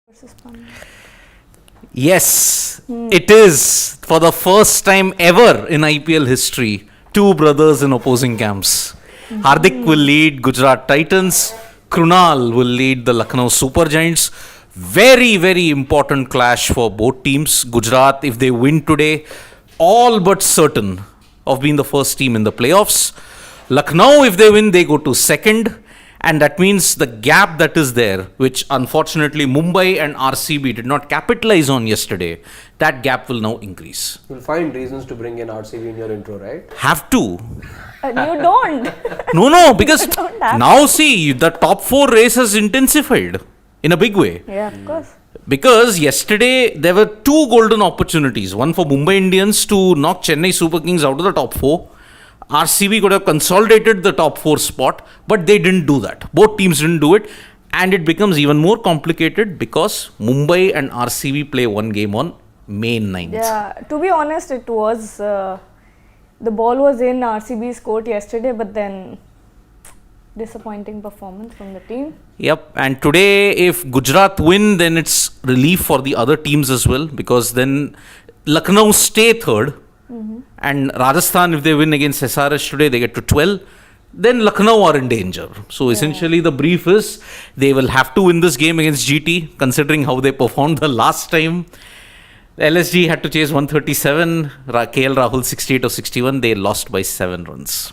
versus Panna. Yes, it is for the first time ever in IPL history, two brothers in opposing camps. Hardik will lead Gujarat Titans, Krunal will lead the Lucknow Super Giants. Very, very important clash for both teams. Gujarat, if they win today, all but certain of being the first team in the playoffs. Lucknow, if they win, they go to second. And that means the gap that is there, which unfortunately Mumbai and RCB did not capitalize on yesterday, that gap will now increase. You'll find reasons to bring in RCB in your intro, right? Have to. And you don't. No, because don't have now see, the top four race has intensified in a big way. Yeah, of course. Because yesterday there were two golden opportunities. One for Mumbai Indians to knock Chennai Super Kings out of the top four. RCB could have consolidated the top four spot, but they didn't do that. Both teams didn't do it. And it becomes even more complicated because Mumbai and RCB play one game on May 9th. Yeah, to be honest, it was the ball was in RCB's court yesterday, but then disappointing performance from the team. Yep, and today if Gujarat win, then it's relief for the other teams as well, because then Lucknow stay third. And Rajasthan, if they win against SRH today, they get to 12. Then Lucknow are in danger. So essentially the brief is they will have to win this game against GT, considering how they performed the last time. LSG had to chase 137, KL Rahul 68 or 61. They lost by 7 runs.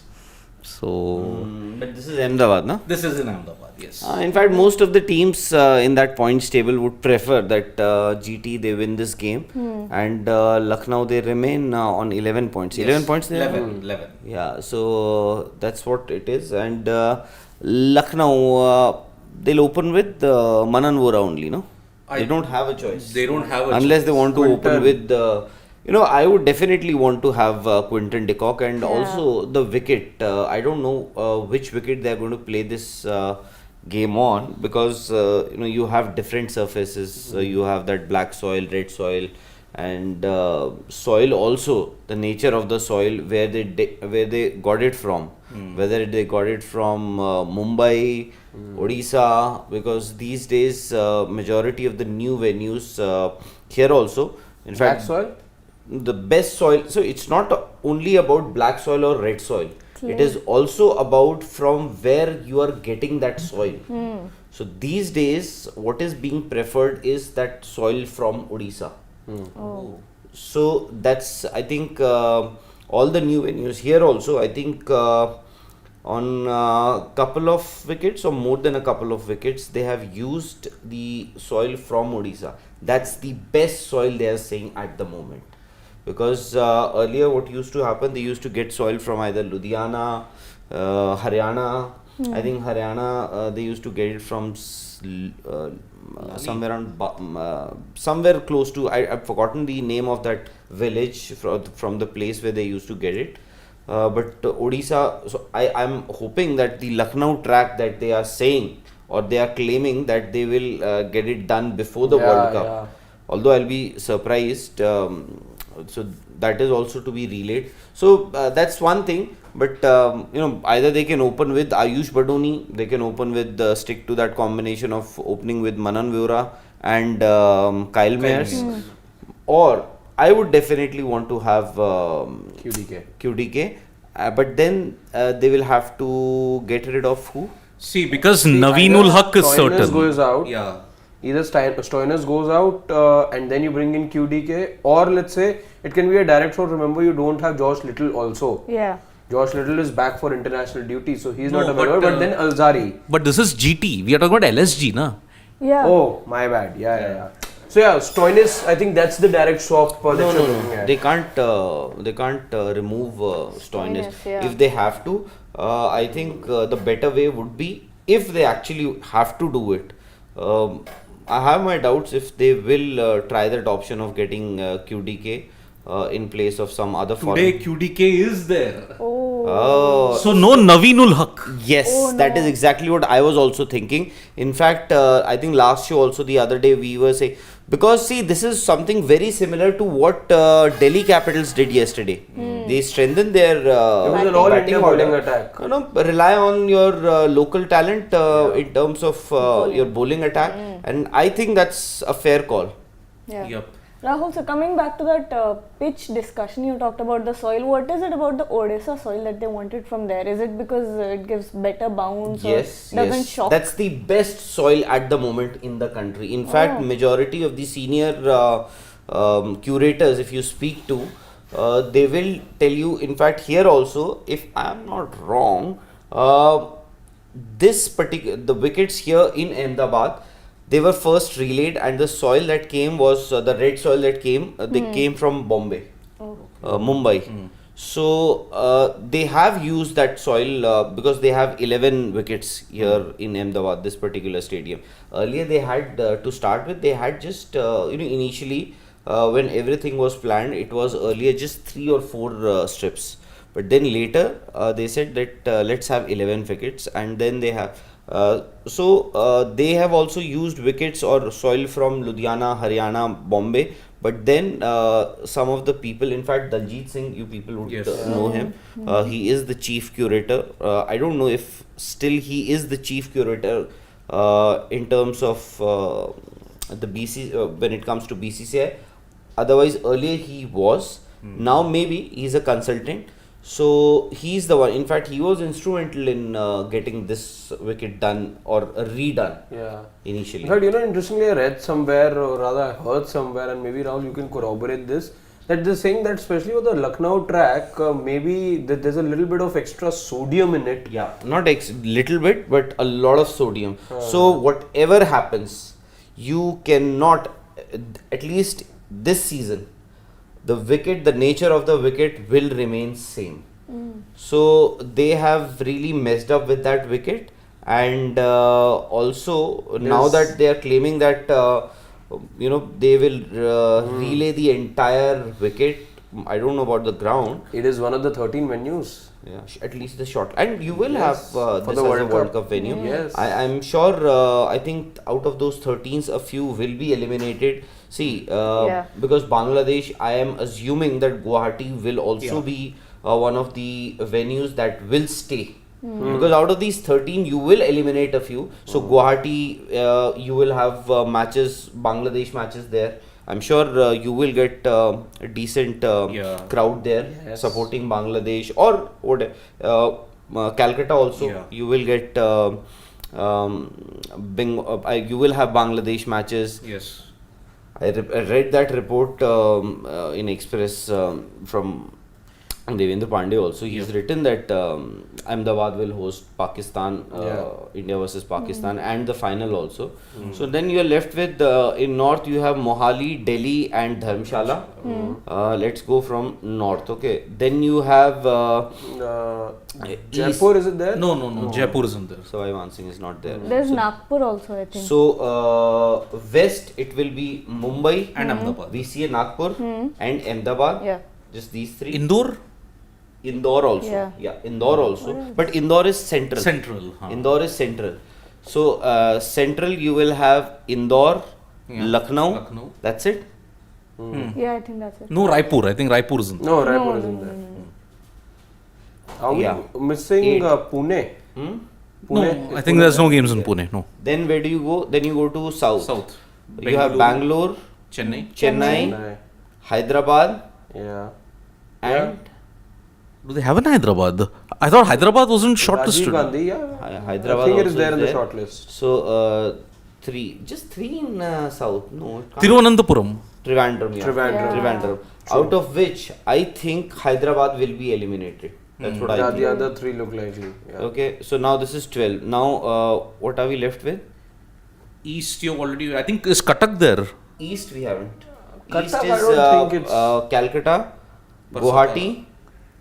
So But this is Ahmedabad, no? this is in Ahmedabad, yes. In fact, most of the teams in that points table would prefer that GT they win this game, and Lucknow they remain on 11 points. 11 points they have? 11. Yeah, so that's what it is. And Lucknow they'll open with Manan Vora only, no? They don't have a choice. They don't have a Unless they want to open Quinton. with I would definitely want to have Quinton de Kock, and also the wicket. I don't know which wicket they are going to play this game on, because you have different surfaces. You have that black soil, red soil, and soil also. The nature of the soil, where they got it from, whether they got it from Mumbai, Odisha, because these days majority of the new venues here also. In Black fact, soil? the best soil, so it's not only about black soil or red soil, it is also about from where you are getting that soil. So these days what is being preferred is that soil from Odisha. Oh. So that's, I think, all the new venues here also, I think on a couple of wickets or more than a couple of wickets, they have used the soil from Odisha. That's the best soil they are saying at the moment. Because earlier what used to happen, they used to get soil from either Ludhiana, Haryana. I think Haryana, they used to get it from somewhere around, somewhere close to, I've forgotten the name of that village from the place where they used to get it. But Odisha, so I'm hoping that the Lucknow track that they are saying, or they are claiming that they will get it done before the World Cup. Yeah. Although I'll be surprised. So that is also to be relayed. So that's one thing. But either they can open with Ayush Badoni, they can open with stick to that combination of opening with Manan Vora and Kyle Mayers, or I would definitely want to have QDK. But then they will have to get rid of who? See, because Naveenul Haq is Stoinis certain. goes out. Yeah. Either Stoinis goes out and then you bring in QDK, or let's say it can be a direct shot. Remember, you don't have Josh Little also. Yeah. Josh Little is back for international duty, so he's No, not available. but, But then Alzari. But this is GT. We are talking about LSG, na? Yeah. Oh, my bad. Yeah. So yeah, Stoinis, I think that's the direct swap that you're looking at. They can't remove Stoinis. Stoinis, yeah. If they have to, I think the better way would be, if they actually have to do it. I have my doubts if they will try that option of getting QDK in place of some other foreign. Today QDK is there. Oh. So no Naveenul Haq. Yes, Oh, that no. is exactly what I was also thinking. In fact, I think last show also, the other day, we were saying, because see, this is something very similar to what Delhi Capitals did yesterday. they strengthen their It was an all India order. bowling attack. Rely on your local talent in terms of your bowling attack, and I think that's a fair call. Yeah. Yep. Rahul, so coming back to that pitch discussion, you talked about the soil. What is it about the Odisha soil that they wanted from there? Is it because it gives better bounce Yes, or doesn't yes. shock? That's the best soil at the moment in the country. In fact, majority of the senior curators, if you speak to, they will tell you. In fact, here also, if I am not wrong, the wickets here in Ahmedabad, they were first relayed, and the soil that came was the red soil that came. They came from Bombay, Mumbai. So they have used that soil because they have 11 wickets here in Ahmedabad, this particular stadium. Earlier they had to start with, they had just initially when everything was planned, it was earlier just 3 or 4 strips. But then later they said that let's have 11 wickets, and then they have. They have also used wickets or soil from Ludhiana, Haryana, Bombay. But then some of the people, in fact, Daljit Singh, you people would know him. He is the chief curator. I don't know if still he is the chief curator in terms of the BC when it comes to BCCI. Otherwise, earlier he was. Now maybe he's a consultant. So he's the one. In fact, he was instrumental in getting this wicket done or redone. Yeah. Initially. In fact, interestingly, I read somewhere, or rather, I heard somewhere, and maybe Rahul, you can corroborate this, that they're saying that especially with the Lucknow track, maybe there's a little bit of extra sodium in it. Yeah, not little bit, but a lot of sodium. So whatever happens, you cannot, at least this season, the nature of the wicket will remain same. So they have really messed up with that wicket, and also now that they are claiming that they will relay the entire wicket. I don't know about the ground. It is one of the 13 venues. Yeah, at least the short, and you will have for this the as a World World Cup. Cup venue. Yes. I'm sure. I think out of those 13s, a few will be eliminated. See, because Bangladesh, I am assuming that Guwahati will also be one of the venues that will stay. Because out of these 13, you will eliminate a few. So Guwahati, you will have matches, Bangladesh matches there. I'm sure you will get a decent crowd there supporting Bangladesh, or whatever. Calcutta also, you will get you will have Bangladesh matches. Yes. I read that report in Express from Devendra Pandey also. He's written that Ahmedabad will host Pakistan, India versus Pakistan, and the final also. So then you are left with in north you have Mohali, Delhi, and Dharamshala. Let's go from north. Okay. Then you have Jaipur, is it there? No. Jaipur isn't there. So Vansingh is not there. There's Nagpur also, I think. So west it will be Mumbai And Ahmedabad. VCA Nagpur and Ahmedabad. Yeah. Just these three. Indore? Also. Yeah, Indore also. But Indore is central. Indore is central. So central you will have Indore, Lucknow. That's it. Yeah, I think that's it. No, Raipur. I think Raipur isn't there. No, Raipur isn't there. Are we missing Pune? No, I think there's no games in Pune. No. Then where do you go? Then you go to south. You have Bangalore, Bangalore, Chennai. Hyderabad, And Do they have an Hyderabad? I thought Hyderabad wasn't shortlisted. Rajiv Gandhi, yeah. Hyderabad I think it also is there in the there. shortlist. So just three in south. No, it can't. Thiruvananthapuram. Trivandrum. Yeah. Trivandrum. Out of which I think Hyderabad will be eliminated. That's what I think. The other three look likely. Yeah. Okay, so now this is 12. Now what are we left with? East, you've already. I think is Cuttack there. East we haven't. Cuttack, East I is don't think it's- Calcutta, Guwahati,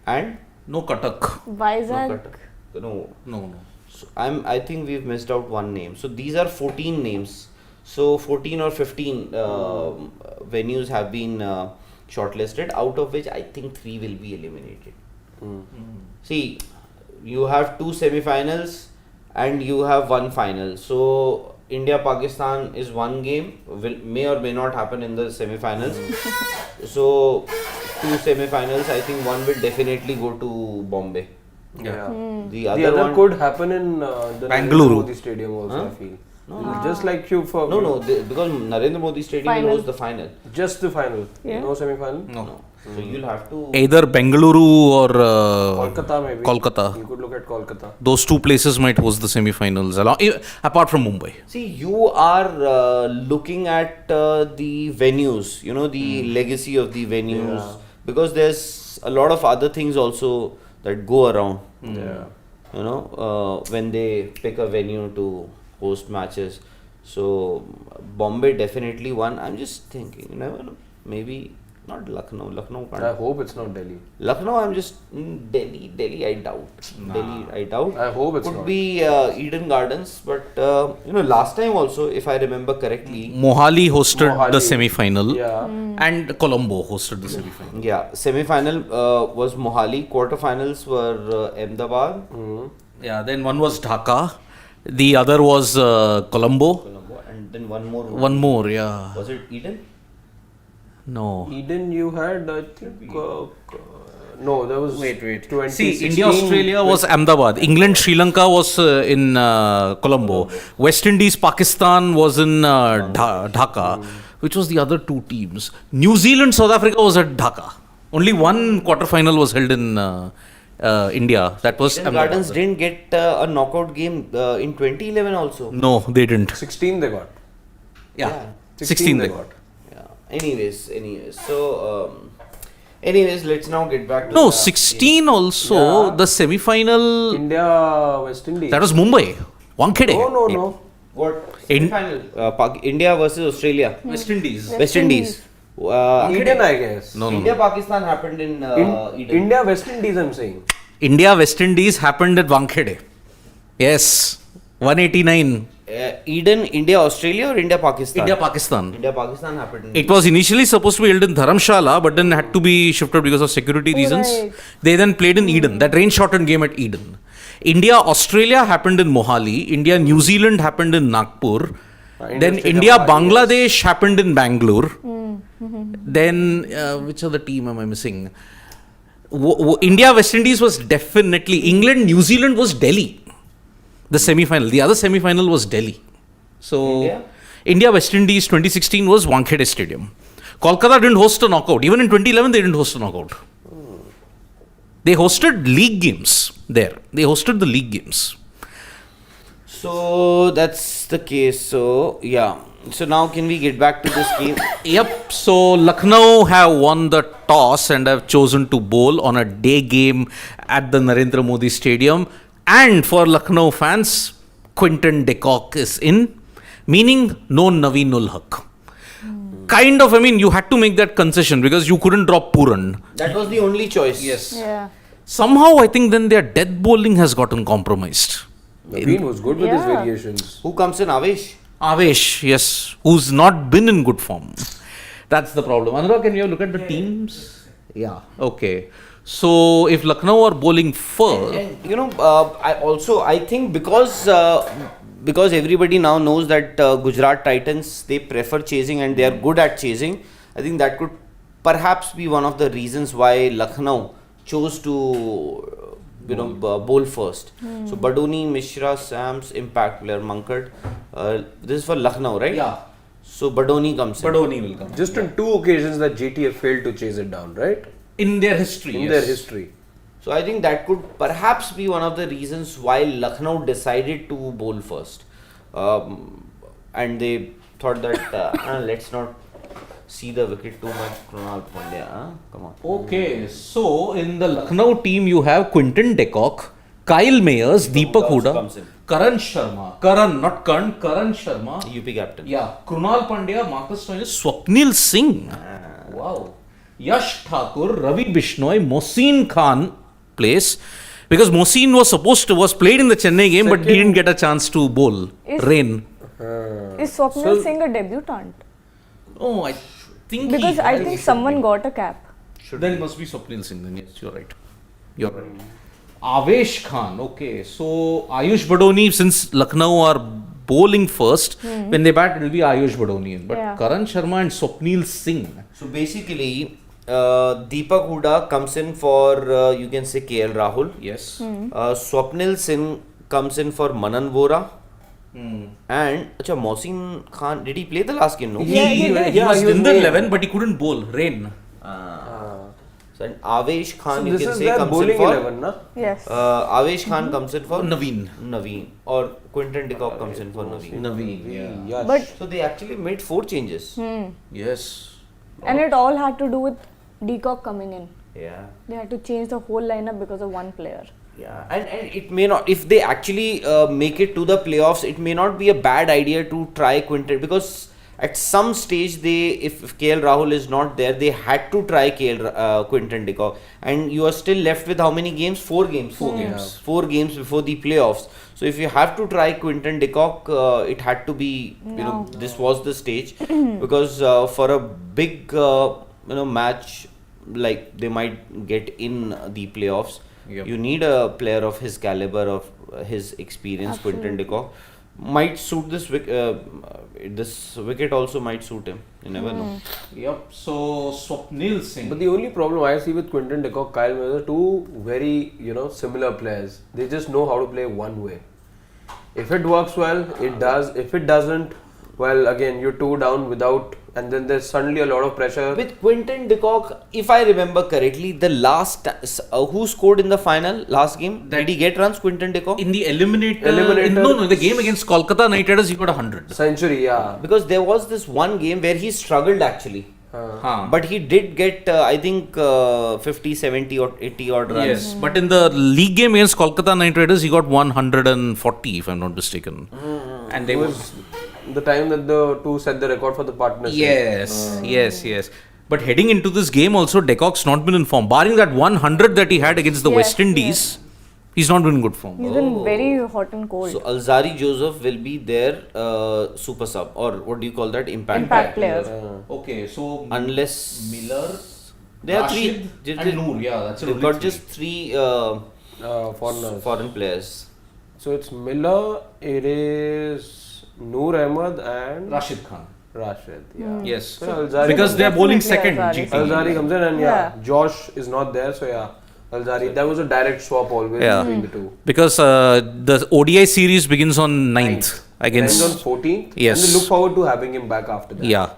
and No Cuttack. Vizag. No. So I think we've missed out one name. So these are 14 names. So 14 or 15 venues have been shortlisted, out of which I think 3 will be eliminated. See, you have 2 semi-finals and you have 1 final. So India-Pakistan is one game, may or may not happen in the semi-finals. So, two semi-finals, I think one will definitely go to Bombay. Yeah. The The other other one could happen in the Bangalore. Narendra Modi Stadium also, I feel. Just like you for because Narendra Modi Stadium Final. was the final. just the final, Yeah. no semi-final. No. So you'll have to. Either Bengaluru or Kolkata maybe. Kolkata. You could look at Kolkata. Those two places might host the semi-finals, apart from Mumbai. See, you are looking at the venues, the legacy of the venues, because there's a lot of other things also that go around. Yeah. When they pick a venue to host matches. So Bombay definitely one. I'm just thinking, you never know, maybe not Lucknow. Lucknow I can't. hope it's not Delhi. Lucknow, I'm just Delhi. I doubt. Delhi, I doubt. I hope it's Could not. be Eden Gardens, but last time also, if I remember correctly, Mohali hosted the Mohali. semi-final, Yeah. and Colombo hosted the semi-final. yeah, semi-final was Mohali. Quarterfinals were Ahmedabad. Yeah, then one was Dhaka, the other was Colombo. And then one more. One more, yeah. Was it Eden? No. Eden, you had, I think, no, there was. See, 2016. India Australia was Ahmedabad. England Sri Lanka was in Colombo. West Indies Pakistan was in Dhaka, which was the other two teams. New Zealand South Africa was at Dhaka. Only one quarterfinal was held in India. That was Eden Ahmedabad. Gardens didn't get a knockout game in 2011 also. No, they didn't. 16 they got. Yeah, 16 16 they got. Yeah. Anyways. So, let's now get back to No, the 16 also, Yeah. the semi-final, India, West Indies. that was Mumbai. Wankhede. No. What? In- Semi-final? India versus Australia. West Indies. West Indies. Eden, I guess. No. India Pakistan happened in Eden. India, West Indies, I'm saying. India West Indies happened at Wankhede. Yes, 189. Eden, India Australia or India Pakistan? India Pakistan. India Pakistan happened in It was initially supposed to be held in Dharamshala, but then had to be shifted because of security reasons. Right. They then played in Eden. That rain shortened game at Eden. India Australia happened in Mohali. India New Zealand happened in Nagpur. Then Stadium, India I guess. Bangladesh happened in Bangalore. Then which other team am I missing? India West Indies was definitely England. New Zealand was Delhi. The semi-final. The other semi-final was Delhi. So India West Indies 2016 was Wankhede Stadium. Kolkata didn't host a knockout. Even in 2011 they didn't host a knockout. They hosted league games there. They hosted the league games. So that's the case. So yeah. So now can we get back to this game? Yep. So Lucknow have won the toss and have chosen to bowl on a day game at the Narendra Modi Stadium. And for Lucknow fans, Quinton de Kock is in, meaning no Naveen ul Haq. Kind of, you had to make that concession because you couldn't drop Puran. That was the only choice. Yeah. Somehow, I think then their death bowling has gotten compromised. Naveen was good with his Yeah. variations. Who comes in? Avesh? Avesh, yes, who's not been in good form. That's the problem. Anurag, can you look at the teams? Yeah. Okay. So if Lucknow are bowling first, And I think because everybody now knows that Gujarat Titans, they prefer chasing and they are good at chasing. I think that could perhaps be one of the reasons why Lucknow chose to bowl first. So Badoni, Mishra, Sams, impact player, Mankad. This is for Lucknow, right? Yeah. So Badoni comes in. Badoni will come. Just on two occasions that JT have failed to chase it down, right? In their history. In yes. their history. So I think that could perhaps be one of the reasons why Lucknow decided to bowl first. And they thought that let's not see the wicket too much. Krunal Pandya, come on. Okay, so in the Lucknow team you have Quinton de Kock, Kyle Mayers, Deepak also Huda, comes in. Karan Sharma, Karan Sharma, UP captain. yeah, Krunal Pandya, Marcus Stoinis, Swapnil Singh, wow, Yash Thakur, Ravi Bishnoi, Mohsin Khan plays because Mohsin was played in the Chennai game but he didn't get a chance to bowl. Rain. Is Swapnil Singh a debutant? Oh, I think Because I think someone got a cap. Then it must be Swapnil Singh. Then yes, you're right. You're right. Avesh Khan. Okay, so Ayush Badoni, since Lucknow are bowling first. When they bat, it will be Ayush Badonian. But Yeah. Karan Sharma and Swapnil Singh. So basically, Deepak Hooda comes in for you can say KL Rahul. Yes. Swapnil Singh comes in for Manan Vora. And Mohsin Khan, did he play the last game? No. He was in the 11, but he couldn't bowl. Rain. So and Avesh Khan, So you this can is say, their comes in bowling for 11, na? Yes. Avesh Khan comes in for Naveen. or Quinton de Kock comes in for Naveen. Naveen. Yes. But So they actually made 4 changes. Yes. and it all had to do with Decock coming in. Yeah. They had to change the whole lineup because of one player. Yeah, and it may not, if they actually make it to the playoffs, it may not be a bad idea to try Quinton, because at some stage if KL Rahul is not there, they had to try Quinton de Kock, and you are still left with how many games? 4 games. 4 games. 4 games before the playoffs. So if you have to try Quinton de Kock, it had to be, this was the stage, because for a big match, like they might get in the playoffs. Yep. You need a player of his caliber, of his experience. Quinton de Kock might suit this this wicket also might suit him. You never know. Yep. So Swapnil Singh. But the only problem I see with Quinton de Kock, Kyle Miller, two very similar players. They just know how to play one way. If it works well, it does. If it doesn't, well, again you're 2 down without, and then there's suddenly a lot of pressure. With Quinton de Kock, if I remember correctly, the last who scored in the final last game? Did he get runs? Quinton de Kock? In the eliminator. Eliminator. In the game against Kolkata Knight Riders, he got 100. Century, yeah. Because there was this one game where he struggled actually. But he did get, I think, 50, 70 or 80 odd runs. Yes, but in the league game against Kolkata Knight Riders, he got 140, if I'm not mistaken. And they It was the time that the two set the record for the partnership. Yes. But heading into this game also, de Kock's not been in form. Barring that 100 that he had against the West Indies, he's not been in good form. He's been very hot and cold. So Alzari Joseph will be their super sub, or what do you call that? Impact players. Okay, so Unless Miller, there are Rashid 3 and Noor, that's they've got just 3 Foreigners. foreign players. So it's Miller, it is Noor Ahmed and Rashid Khan. Rashid. Yeah. Yes, So Alzari because they are bowling Definitely second. Alzari. GT. Alzari comes in and Yeah. Josh is not there, so Alzari. That was a direct swap always between the two. Because the ODI series begins on 9th against. Ends on 14th. Yes. And they look forward to having him back after that. Yeah,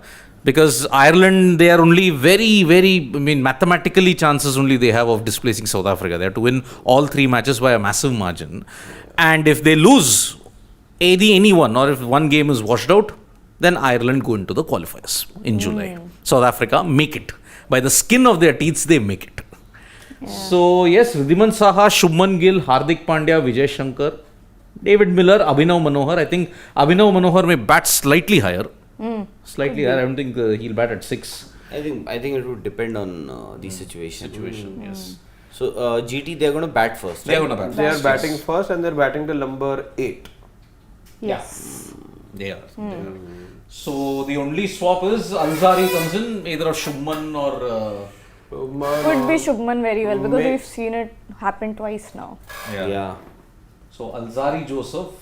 because Ireland, they are only very, mathematically chances only they have of displacing South Africa. They have to win all 3 matches by a massive margin. And if they lose anyone, or if one game is washed out, then Ireland go into the qualifiers in July. South Africa make it. By the skin of their teeth, they make it. So, yes, Ridhiman Saha, Shubman Gill, Hardik Pandya, Vijay Shankar, David Miller, Abhinav Manohar. I think Abhinav Manohar may bat slightly higher. Slightly higher. I don't think he'll bat at 6. I think it would depend on the situation. Yes. So GT, they're going to bat first. They're right? going to bat They are first, batting yes. first and they're batting till number 8. Yes. They are. So the only swap is Alzari comes in, either of Shubman or. Could be Shubman very well because May- we've seen it happen twice now. Yeah. So Alzari Joseph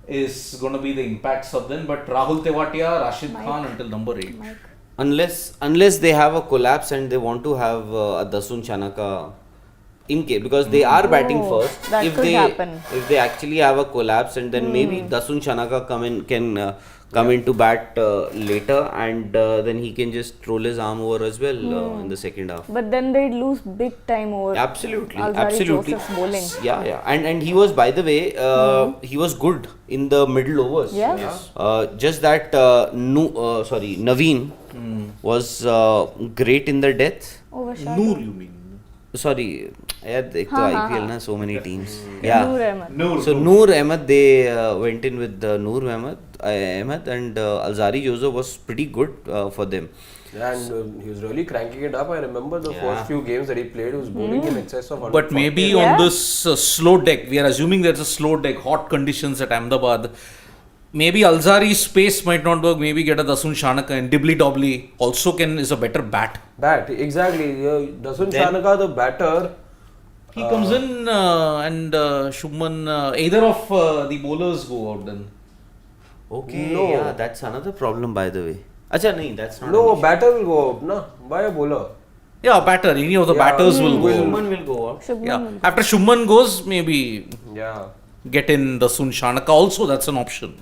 is going to be the impact sub then, but Rahul Tewatia, Rashid Khan until number 8. Mike. Unless they have a collapse and they want to have a Dasun Chanaka in case, because they are batting Oh, first. that could happen. If they actually have a collapse, and then maybe Dasun Chanaka can come into bat later, and then he can just roll his arm over as well in the second half. But then they'd lose big time over Absolutely, Alzari absolutely. Joseph's bowling. Yeah. And he was, by the way, he was good in the middle overs. Yeah. Yes. Just that Naveen was great in the death. Overshadowed. Noor, you mean? Sorry, एक तो IPL na, so many teams. Noor Ahmed. So Noor Ahmed, they went in with Noor Ahmed, and Alzari Joseph was pretty good for them. And he was really cranking it up. I remember the first few games that he played, he was bowling in excess of 140. But maybe on this slow deck, we are assuming there's a slow deck, hot conditions at Ahmedabad. Maybe Alzari's pace might not work. Maybe get a Dasun Chanaka and Dibbly Dobbly also is a better bat. Exactly. Dasun Chanaka, the batter. He comes in and Shubman, either of the bowlers go out then. Okay, No. yeah, that's another problem by the way. Acha, nahi, that's not. No, an issue. batter will go out, na? By a bowler. Yeah, batter. Any of the Yeah, batters will go. Shubman will go out. Shubman Yeah. will- After Shubman goes, maybe Yeah. get in the Sun Shanaka. Also, that's an option.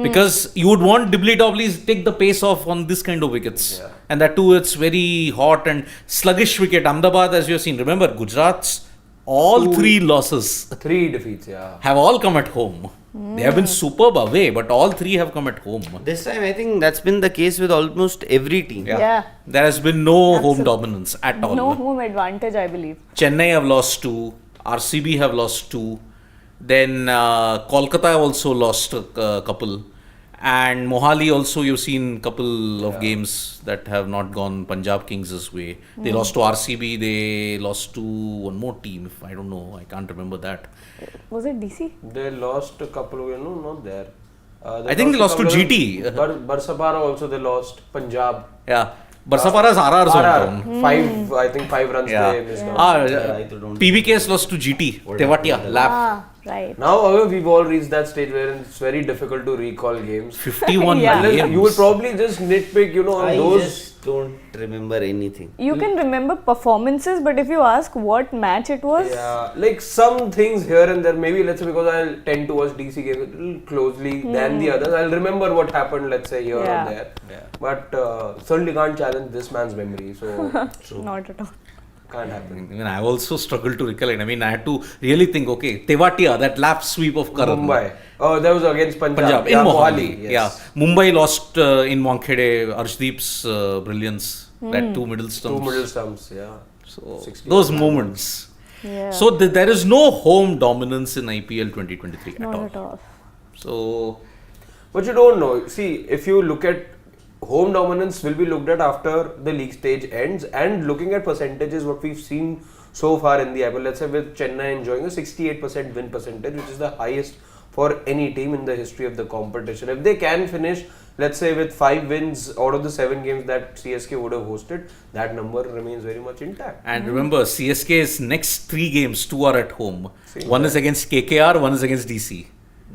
Because you would want Dibbly Dobblies take the pace off on this kind of wickets. Yeah. And that too, it's very hot and sluggish wicket. Ahmedabad, as you have seen. Remember, Gujarat's all Two- 3 losses 3 defeats, yeah. have all come at home. They have been superb away, but all 3 have come at home. This time, I think that's been the case with almost every team. Yeah. There has been no home Absolute- dominance at all. No home advantage, I believe. Chennai have lost 2, RCB have lost 2, then Kolkata also lost a couple, and Mohali also you've seen couple of games that have not gone Punjab Kings' way. They lost to RCB, they lost to one more team, if I don't know, I can't remember that. Was it DC? They lost a couple of, not there. I think they lost to a couple of- GT. Barsapara also they lost. Punjab. Yeah, Barsapara's RR's hometown. RR. 5 runs Yeah. they missed out. I don't- PBK's lost to GT, Tewatia, lap. Ah, right. Now, however, we've all reached that stage where it's very difficult to recall games. 51 Yeah. Unless games. you will probably just nitpick, on I those. just don't remember anything. You can remember performances, but if you ask what match it was, Yeah, like some things here and there. Maybe let's say because I'll tend to watch DC games a little closely than the others. I'll remember what happened. Let's say here Yeah. or there. But certainly can't challenge this man's memory. So not at all. can't happen. I mean, I also struggled to recollect. I mean, I had to really think, okay, Tewatia, that lap sweep of Karan. Mumbai. Oh, that was against Punjab. Punjab, in Yeah, Mohali. yes. Yeah. Mumbai lost in Wankhede, Arshdeep's brilliance, that 2 middle stumps. 2 middle stumps, yeah. So, 60 those moments. Yeah. So, there is no home dominance in IPL 2023 Not at all. at all. So, But you don't know. See, if you look at home dominance will be looked at after the league stage ends, and looking at percentages, what we've seen so far in the IPL, let's say with Chennai enjoying a 68% win percentage, which is the highest for any team in the history of the competition. If they can finish, let's say with 5 wins out of the 7 games that CSK would have hosted, that number remains very much intact. and remember, CSK's next 3 games, 2 are at home. One is against KKR, one is against DC.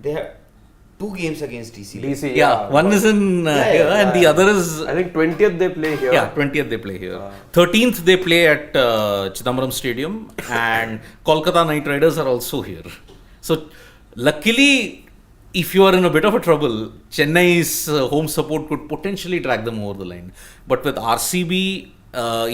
They have 2 games against DC. DC, Yeah, one is in here and the other is I think 20th they play here. Yeah, 20th they play here. 13th they play at Chidambaram Stadium, and Kolkata Knight Riders are also here. So, luckily, if you are in a bit of a trouble, Chennai's home support could potentially drag them over the line. But with RCB,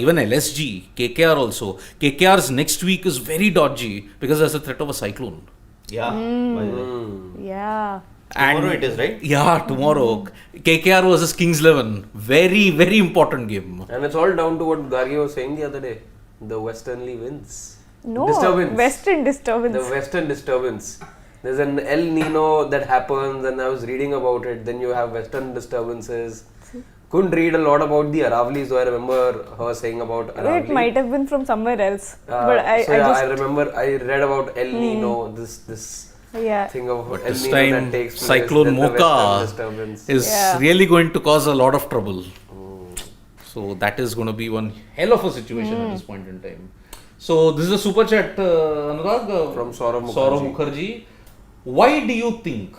even LSG, KKR also, KKR's next week is very dodgy because there's a threat of a cyclone. Yeah. By the way. Yeah. Tomorrow it is, right? Yeah, tomorrow. KKR versus Kings 11. Very, very important game. And it's all down to what Gargi was saying the other day. The westernly winds. No. Disturbance. Western disturbance. The western disturbance. There's an El Nino that happens, and I was reading about it. Then you have western disturbances. Couldn't read a lot about the Aravali, so I remember her saying about Aravali. It might have been from somewhere else. But I I remember I read about El Nino, this yeah. thing of But El this Nino time, that takes place. Cyclone then the Mocha western disturbance. is Yeah. really going to cause a lot of trouble. So that is going to be one hell of a situation at this point in time. So this is a super chat, Anurag, From Saurav Mukherjee. Why do you think,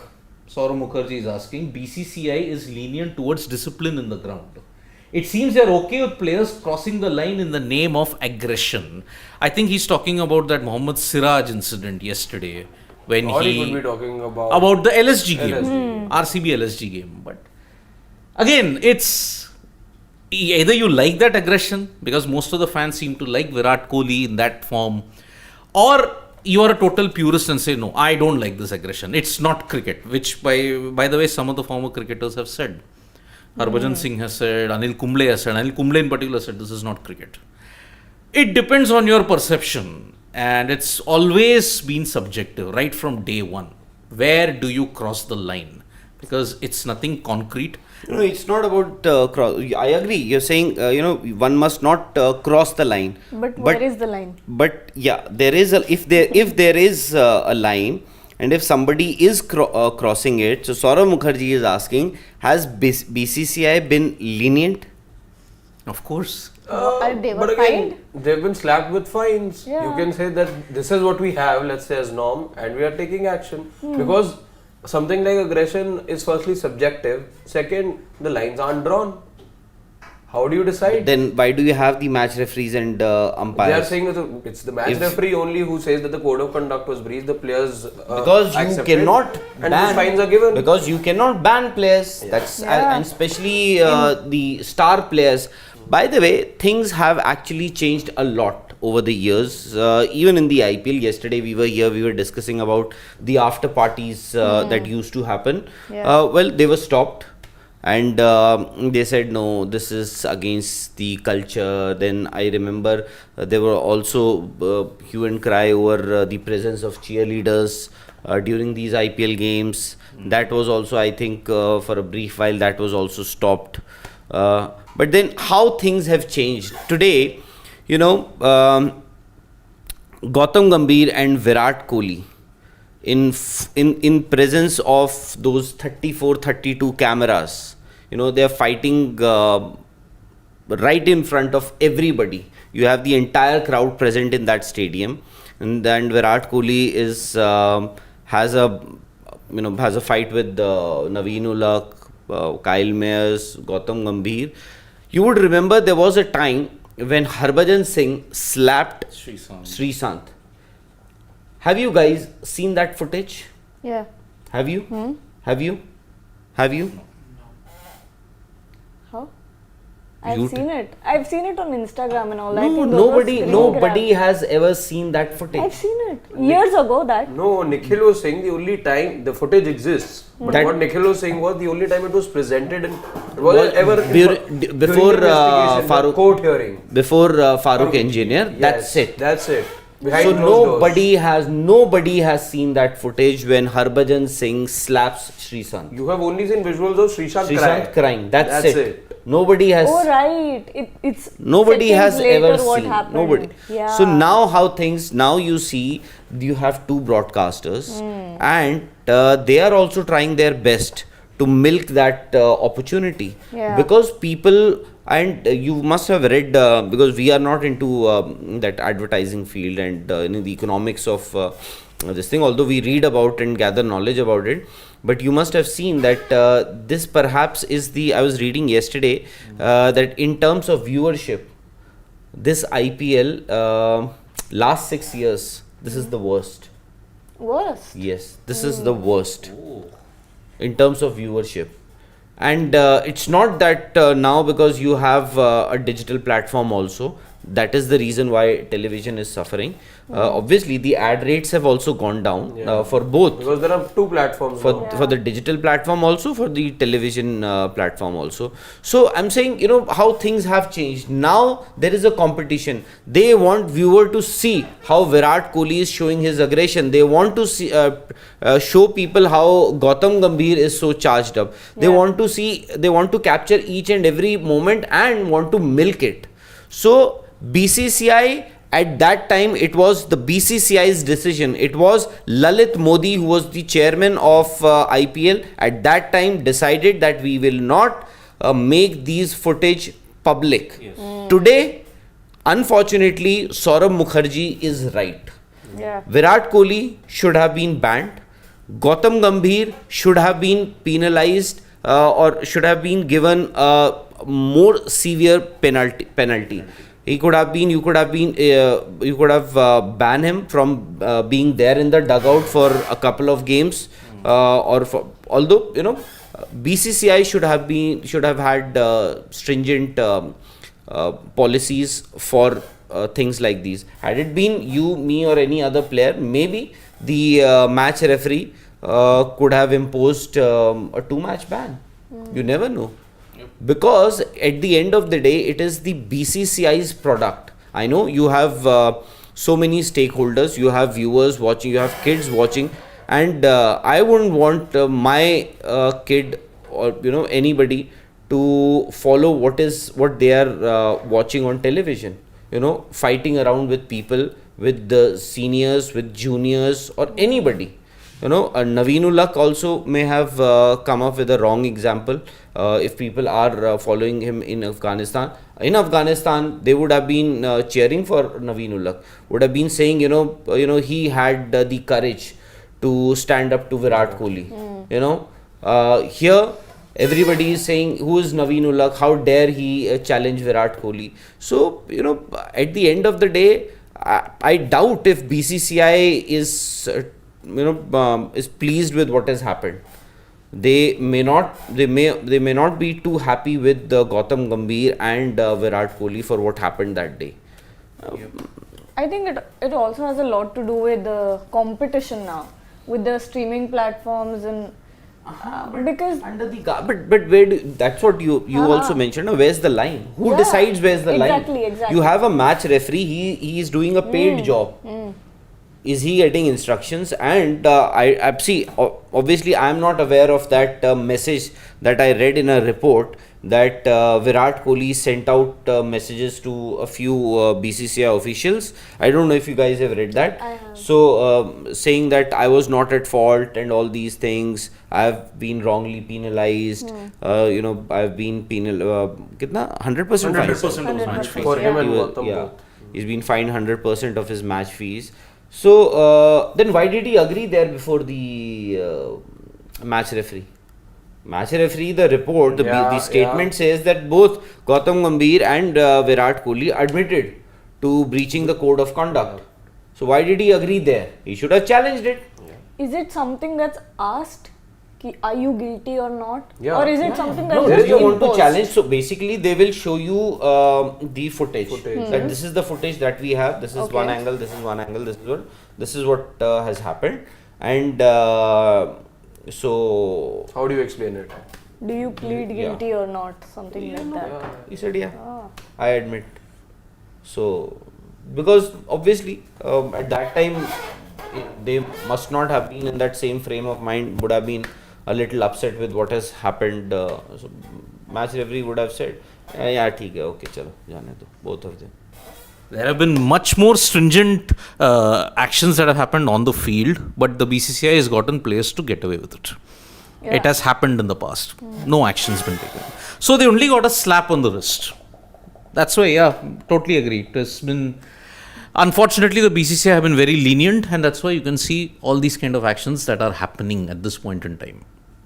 Saurav Mukherjee is asking, BCCI is lenient towards discipline in the ground? It seems they're okay with players crossing the line in the name of aggression. I think he's talking about that Mohammad Siraj incident yesterday when Or he he could be talking about the LSG game, LSG. RCB LSG game. But again, it's either you like that aggression because most of the fans seem to like Virat Kohli in that form, or you are a total purist and say, no, I don't like this aggression. It's not cricket, which by the way, some of the former cricketers have said. Harbhajan Singh has said, Anil Kumble has said, Anil Kumble in particular said, this is not cricket. It depends on your perception, and it's always been subjective right from day one. Where do you cross the line? Because it's nothing concrete. No, it's not about cross. I agree. You're saying, one must not cross the line. But where is the line? But yeah, there is if there is a line, and if somebody is crossing it, so Saurav Mukherjee is asking, has BCCI been lenient? Of course. They were but again, fined? they've been slapped with fines. Yeah. You can say that this is what we have, let's say as norm, and we are taking action because something like aggression is firstly subjective. Second, the lines aren't drawn. How do you decide? Then why do you have the match referees and umpires? They are saying that it's the match referee only who says that the code of conduct was breached. The players because you accept cannot it, and those fines are given. Because you cannot ban players. That's and especially the star players. By the way, things have actually changed a lot over the years. Even in the IPL, yesterday we were here. We were discussing about the after parties that used to happen. Well, they were stopped. And they said no, this is against the culture. Then I remember there were also hue and cry over the presence of cheerleaders during these IPL games. That was also, I think, for a brief while, that was also stopped. But then how things have changed today, you know, Gautam Gambhir and Virat Kohli in presence of those 34, 32 cameras. You know, they are fighting right in front of everybody. You have the entire crowd present in that stadium, and then Virat Kohli is has a fight with Naveen Ulak, Kyle Mayers, Gautam Gambhir. You would remember there was a time when Harbhajan Singh slapped Srishant. Have you guys seen that footage? Yeah. Have you? Have you? How? You I've seen it. I've seen it on Instagram and all. I No, think those were screen nobody grabs. has ever seen that footage. I've seen it years ago. That. No, Nikhil was saying the only time the footage exists. But That- what Nikhil was saying was the only time it was presented and it wasn't ever Before, during before the investigation, the Farooq, court hearing. before Farooq Engineer, Yes, that's it. That's it. Behind So closed nobody has seen that footage when Harbhajan Singh slaps Srishant. doors. You have only seen visuals of Srishant crying. That's it. it. Nobody has. Oh right. It's. Nobody seconds has later ever what seen. happened. Nobody. Yeah. So now how things, now you see you have two broadcasters and they are also trying their best to milk that opportunity. Yeah. Because people, and you must have read, because we are not into that advertising field and in the economics of this thing, although we read about and gather knowledge about it. But you must have seen that this perhaps is I was reading yesterday that in terms of viewership, this IPL, last 6 years, this is the worst. Worst. Yes, this is the worst in terms of viewership. And it's not that now because you have a digital platform also, that is the reason why television is suffering. Obviously, the ad rates have also gone down for both. Because there are two platforms. For the digital platform also, for the television platform also. So I'm saying, you know, how things have changed. Now there is a competition. They want viewer to see how Virat Kohli is showing his aggression. They want to see show people how Gautam Gambhir is so charged up. They want to see, they want to capture each and every moment and want to milk it. So BCCI, at that time, it was the BCCI's decision. It was Lalit Modi, who was the chairman of IPL, at that time decided that we will not make these footage public. Yes. Today, unfortunately, Saurabh Mukherjee is right. Yeah. Virat Kohli should have been banned. Gautam Gambhir should have been penalized or should have been given a more severe penalty. You could have banned him from being there in the dugout for a couple of games, although, you know, BCCI should have had stringent policies for things like these. Had it been you, me, or any other player, maybe the match referee could have imposed a 2-match ban. You never know. Because at the end of the day, it is the BCCI's product. I know you have so many stakeholders, you have viewers watching, you have kids watching, and I wouldn't want my kid or, you know, anybody to follow what they are watching on television. You know, fighting around with people, with the seniors, with juniors, or anybody. You know, Naveen Ulak also may have come up with a wrong example. If people are following him in Afghanistan, they would have been cheering for Naveen Ulak. Would have been saying, you know, he had the courage to stand up to Virat Kohli. You know, here everybody is saying, who is Naveen Ulak? How dare he challenge Virat Kohli? So, you know, at the end of the day, I doubt if BCCI is, is pleased with what has happened. They may not be too happy with Gautam Gambhir and Virat Kohli for what happened that day. I think it also has a lot to do with the competition now, with the streaming platforms and because Under the but where that's what you also mentioned. Where's the line? Who Yeah, decides where's the line? exactly. You have a match referee. He is doing a paid job. Is he getting instructions? And I see. Obviously, I am not aware of that message that I read in a report that Virat Kohli sent out messages to a few BCCI officials. I don't know if you guys have read that. I have. So saying that I was not at fault and all these things. I have been wrongly penalized. I've been penal. Kitna 100% 100% of match 100%. fee. For him and He Gautam yeah, both. he's been fined 100% of his match fees. So then why did he agree there before the match referee? Match referee, the report, the statement says that both Gautam Gambhir and Virat Kohli admitted to breaching the code of conduct. So why did he agree there? He should have challenged it. is it something that's asked? Are you guilty or not? Yeah. Or is it something that's No, just if you want to imposed? challenge, so basically they will show you the footage. That this is the footage that we have. This is one Okay. angle. This is one angle. This is what has happened. And so How do you explain it? Do you plead guilty or not? Something like that. he said, yeah, Ah. I admit. So because obviously at that time they must not have been in that same frame of mind. Would have been a little upset with what has happened. So match referee would have said, yeah, ठीक है, okay, चलो जाने दो, both of them. There have been much more stringent actions that have happened on the field, but the BCCI has gotten players to get away with it. Yeah. It has happened in the past. No action's been taken. So they only got a slap on the wrist. That's why, yeah, totally agree. It has been, unfortunately, the BCCI have been very lenient, and that's why you can see all these kind of actions that are happening at this point in time.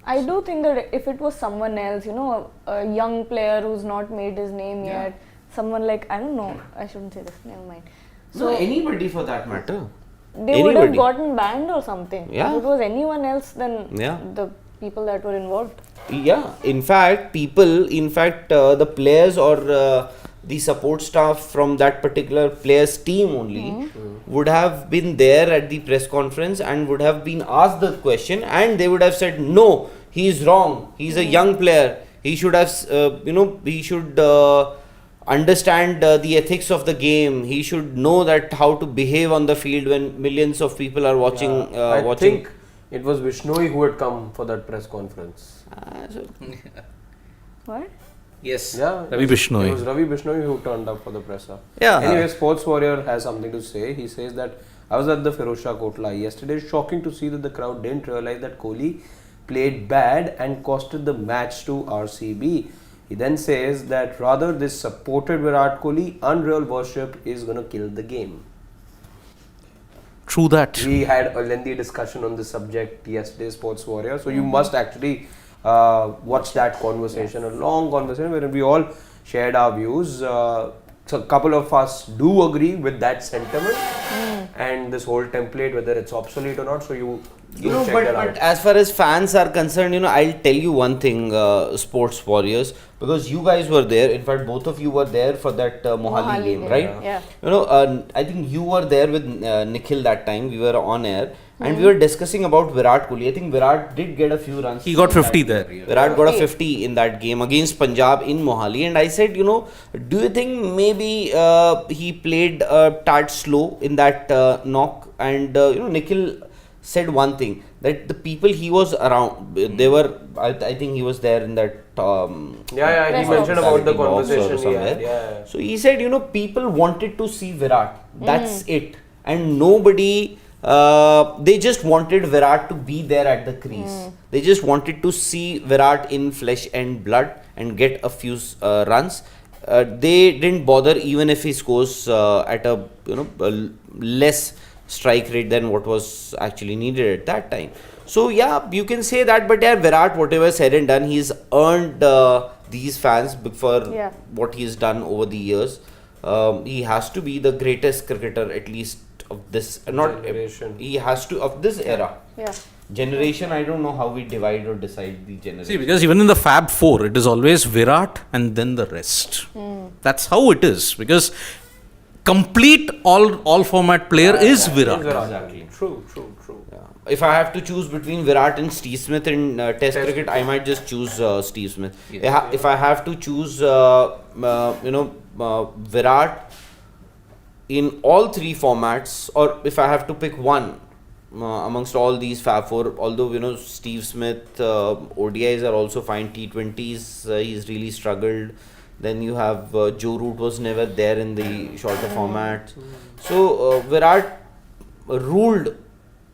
I do think that if it was someone else, a young player who's not made his name yet, someone like, I don't know, I shouldn't say this, never mind. So anybody for that matter. They would have Anybody. gotten banned or something. Yeah. If it was anyone else, then Yeah. the people that were involved. Yeah, in fact, the players or the support staff from that particular players team only would have been there at the press conference and would have been asked the question, and they would have said, no, he is wrong. He's a young player. He should have, he should understand the ethics of the game. He should know that how to behave on the field when millions of people are watching. I think it was Vishnoi who had come for that press conference. What? Yes. Yeah, Ravi Bishnoi. It was Ravi Bishnoi who turned up for the presser. Yeah. Anyway, Sports Warrior has something to say. He says that I was at the Firozshah Kotla yesterday. Shocking to see that the crowd didn't realize that Kohli played bad and costed the match to RCB. He then says that rather this supported Virat Kohli, unreal worship is going to kill the game. True that. We had a lengthy discussion on this subject yesterday, Sports Warrior. So you must actually watch that conversation, a long conversation where we all shared our views. So a couple of us do agree with that sentiment and this whole template, whether it's obsolete or not. So you check that out. But as far as fans are concerned, I'll tell you one thing, Sports Warriors, because you guys were there. In fact, both of you were there for that Mohali game, game, right? yeah. I think you were there with Nikhil that time. We were on air and we were discussing about Virat Kohli. I think Virat did get a few runs. He got in 50 that there. game. Virat got a 50 in that game against Punjab in Mohali. And I said, do you think maybe he played a tad slow in that knock? And, Nikhil said one thing, that the people he was around, they were, I think he was there in that He Press mentioned box. about the box or conversation. somewhere. Yeah. So he said, people wanted to see Virat. That's it. And nobody, they just wanted Virat to be there at the crease. They just wanted to see Virat in flesh and blood and get a few runs. They didn't bother even if he scores at a less strike rate than what was actually needed at that time. So yeah, you can say that, but yeah, Virat, whatever said and done, he's earned these fans for Yeah. what he's done over the years. He has to be the greatest cricketer, at least of this, not Generation. he has to of this era. Yeah. Generation, I don't know how we divide or decide the generation. See, because even in the Fab Four, it is always Virat and then the rest. That's how it is. Because complete all format player is Virat. Exactly. True. Yeah. If I have to choose between Virat and Steve Smith in Test cricket, I might just choose Steve Smith. Yes. If I have to choose, Virat in all three formats, or if I have to pick one amongst all these Fab Four, although Steve Smith, ODIs are also fine, T20s he's really struggled. Then you have Joe Root was never there in the shorter format. So Virat ruled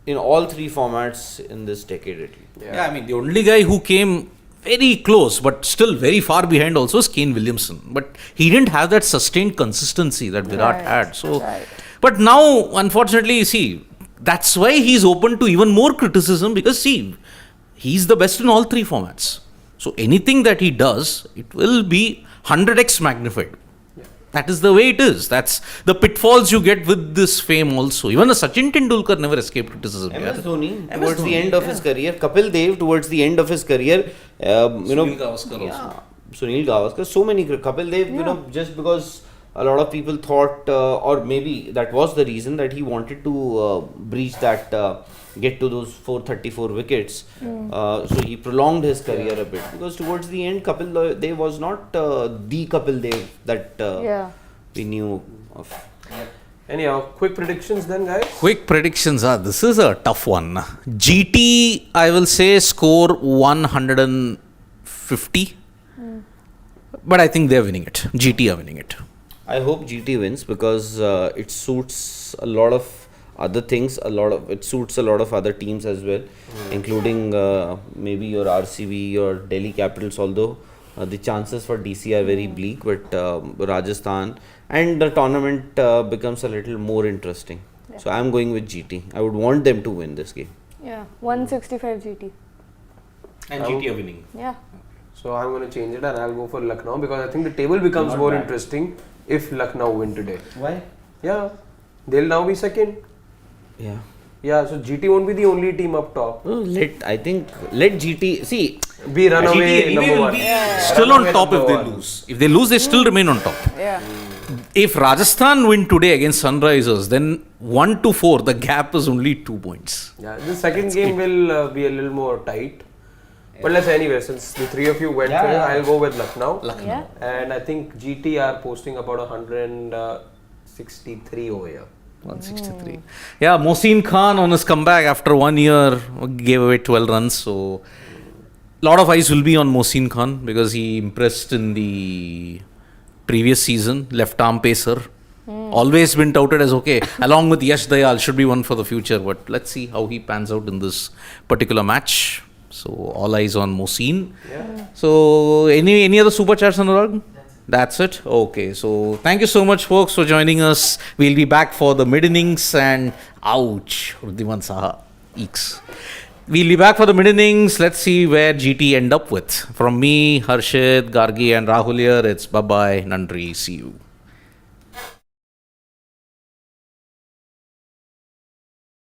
in all three formats in this decade at least. Yeah, I mean, the only guy who came very close but still very far behind also is Kane Williamson. But he didn't have that sustained consistency that Virat Right, had. So, right. But now, unfortunately, you see, that's why he's open to even more criticism because, see, he's the best in all three formats. So anything that he does, it will be 100x magnified. That is the way it is. That's the pitfalls you get with this fame also. Even the Sachin Tendulkar never escaped criticism. MS Dhoni MS towards the Dhoni, end of his career, Kapil Dev towards the end of his career, Sunil Gavaskar also. Sunil Gavaskar, so many Kapil Dev, just because a lot of people thought, or maybe that was the reason that he wanted to breach that, get to those 434 wickets. So he prolonged his career a bit because towards the end, Kapil Dev was not the Kapil Dev that we knew of. Anyhow, quick predictions then, guys. Quick predictions. This is a tough one. GT, I will say, score 150. But I think they're winning it. GT are winning it. I hope GT wins because it suits a lot of other things. It suits a lot of other teams as well, including maybe your RCB or Delhi Capitals. Although the chances for DC are very bleak, but Rajasthan and the tournament becomes a little more interesting. Yeah. So I'm going with GT. I would want them to win this game. Yeah. 165 GT. And GT are winning. Yeah. So I'm going to change it and I'll go for Lucknow because I think the table becomes Not more bad. interesting if Lucknow win today. Why? Yeah, they'll now be second. Yeah. Yeah, so GT won't be the only team up top. Let GT see. Be runaway GT number will one. be still on top if they Number one. lose. If they lose, they still remain on top. Yeah. If Rajasthan win today against Sunrisers, then 1 to 4, the gap is only 2 points. Yeah, the second game will be a little more tight. But let's anyway, since the three of you went for it, I'll go with Lucknow. Yeah. And I think GT are posting about 163 over here. 163. Yeah, Mohsin Khan on his comeback after 1 year gave away 12 runs. So, a lot of eyes will be on Mohsin Khan because he impressed in the previous season. Left arm pacer. Always been touted as okay. Along with Yash Dayal, should be one for the future. But let's see how he pans out in this particular match. So, all eyes on Mohsin. Yeah. So, any other super chats, Anurag? That's it. Okay. So, thank you so much, folks, for joining us. We'll be back for the mid innings and ouch, Ridhiman Saha. Eeks. We'll be back for the mid innings. Let's see where GT end up with. From me, Harshit, Gargi, and Rahul here, it's bye bye, Nandri. See you.